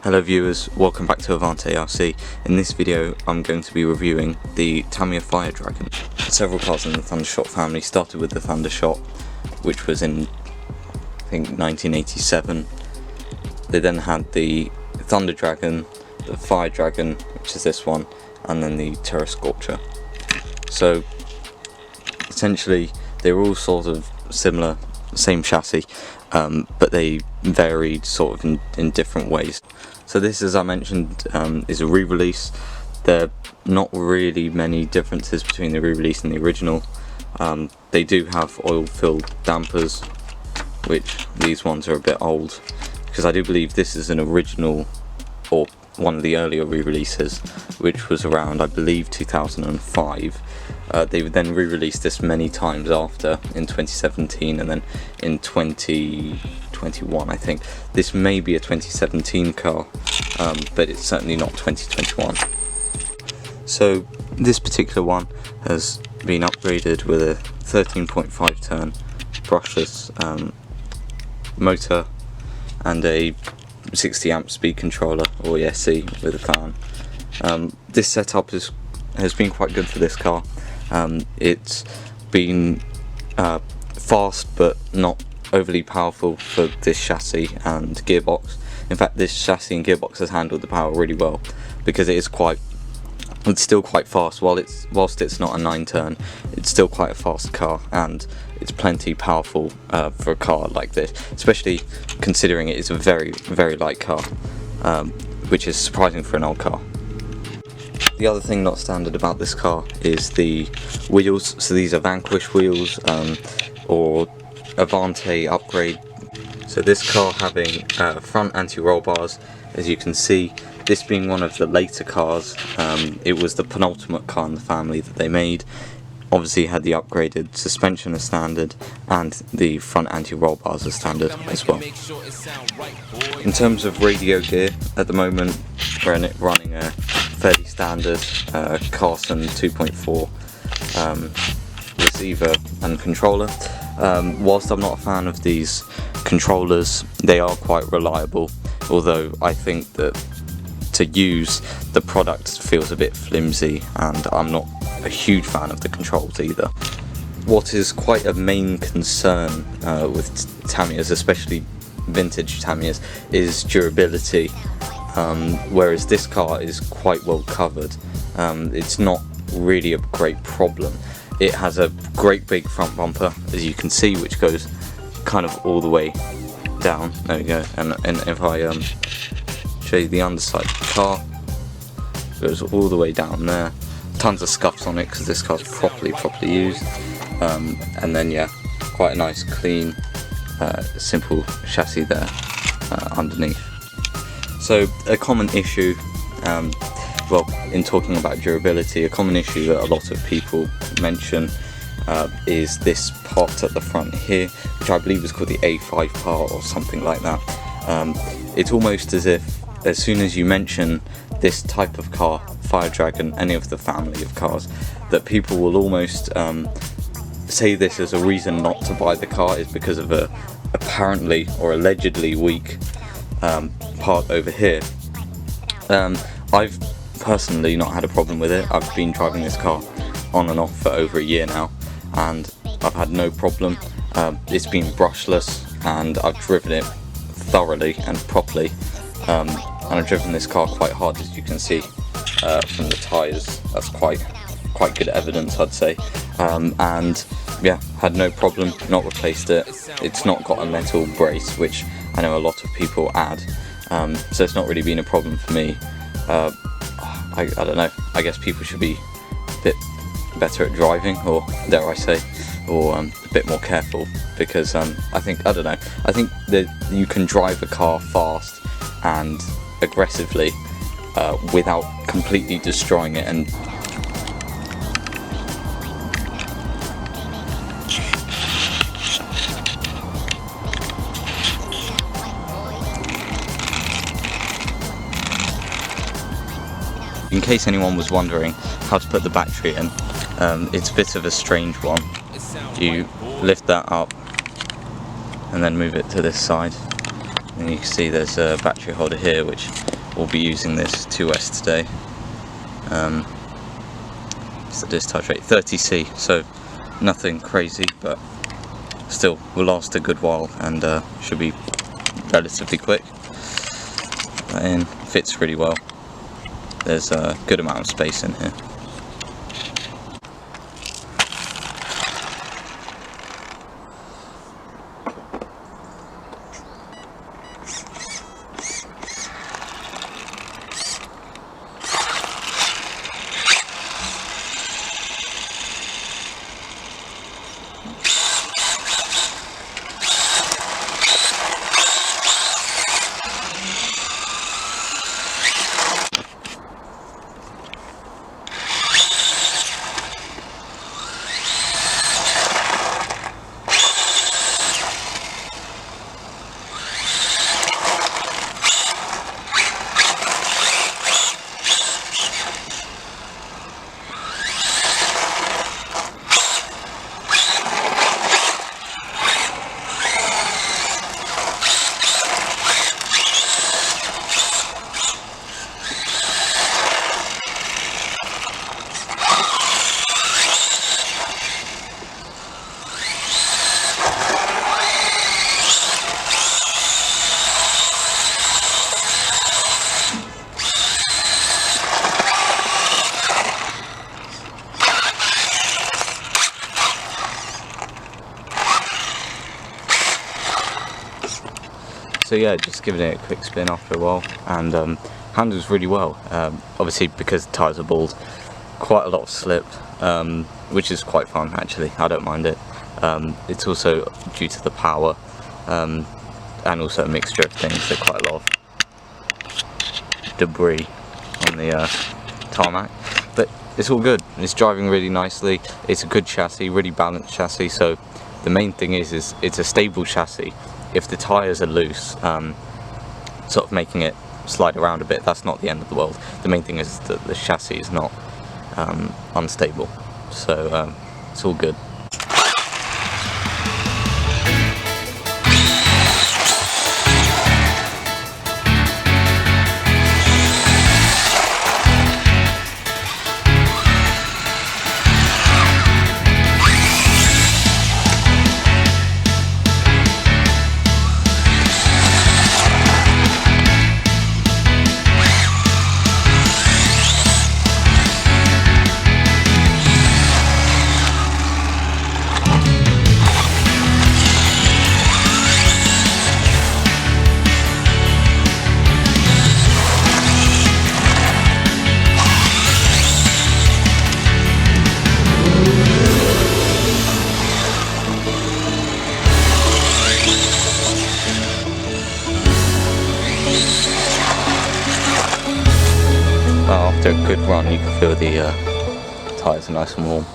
Hello viewers, welcome back to Avante RC. In this video I'm going to be reviewing the Tamiya Fire Dragon. Several cars in the Thundershot family started with the Thundershot, which was in I think 1987. They then had the Thunder Dragon, the Fire Dragon, which is this one, and then the Terra Scorcher. So essentially they were all sort of similar, same chassis, but they varied sort of in different ways. So this, as I mentioned, is a re-release. There are not really many differences between the re-release and the original. They do have oil-filled dampers, which these ones are a bit old, because I do believe this is an original, or one of the earlier re-releases, which was around, I believe, 2005. They would then re-release this many times after, in 2017 and then in 2021, I think. This may be a 2017 car, but it's certainly not 2021. So this particular one has been upgraded with a 13.5 turn brushless motor and a 60 amp speed controller, or ESC, with a fan. This setup has been quite good for this car. It's been fast but not overly powerful for this chassis and gearbox. In fact, this chassis and gearbox has handled the power really well, because it's still quite fast. Whilst it's not a 9-turn, it's still quite a fast car, and it's plenty powerful for a car like this, especially considering it is a very, very light car, which is surprising for an old car. The other thing not standard about this car is the wheels. So these are Vanquish wheels, or Avante upgrade. So this car having front anti-roll bars, as you can see. This being one of the later cars, it was the penultimate car in the family that they made. Obviously had the upgraded suspension as standard, and the front anti-roll bars as standard as well. In terms of radio gear, at the moment we're running a fairly standard Carson 2.4 receiver and controller. Whilst I'm not a fan of these controllers, they are quite reliable, although I think that to use, the product feels a bit flimsy, and I'm not a huge fan of the controls either. What is quite a main concern with Tamiyas, especially vintage Tamiyas, is durability, whereas this car is quite well covered. It's not really a great problem. It has a great big front bumper, as you can see, which goes kind of all the way down. There we go. And if I show you the underside of the car, it goes all the way down there. Tons of scuffs on it because this car's properly used. And then yeah, quite a nice clean simple chassis there underneath. So a common issue, well, in talking about durability, a common issue that a lot of people mention is this part at the front here, which I believe is called the A5 part or something like that. It's almost as if as soon as you mention this type of car, Fire Dragon, any of the family of cars, that people will almost say this as a reason not to buy the car, is because of a apparently or allegedly weak part over here. I've personally not had a problem with it. I've been driving this car on and off for over a year now, and I've had no problem. It's been brushless, and I've driven it thoroughly and properly, and I've driven this car quite hard, as you can see from the tyres. That's quite good evidence, I'd say. And yeah, had no problem, not replaced it. It's not got a metal brace, which I know a lot of people add, so it's not really been a problem for me. I don't know, I guess people should be a bit better at driving, or dare I say, or a bit more careful, because I think that you can drive a car fast and aggressively without completely destroying it. And in case anyone was wondering how to put the battery in, it's a bit of a strange one. You lift that up and then move it to this side, and you can see there's a battery holder here which we'll be using this 2S today. It's the discharge rate 30C, so nothing crazy, but still will last a good while and should be relatively quick. That in fits really well. There's a good amount of space in here. So yeah, just giving it a quick spin after a while, and handles really well. Obviously, because the tyres are bald, quite a lot of slip, which is quite fun actually. I don't mind it. It's also due to the power, and also a mixture of things. There's quite a lot of debris on the tarmac, but it's all good. It's driving really nicely. It's a good chassis, really balanced chassis. So the main thing is it's a stable chassis. If the tyres are loose, sort of making it slide around a bit, that's not the end of the world. The main thing is that the chassis is not unstable, so it's all good. After a good run, you can feel the tyres are nice and warm.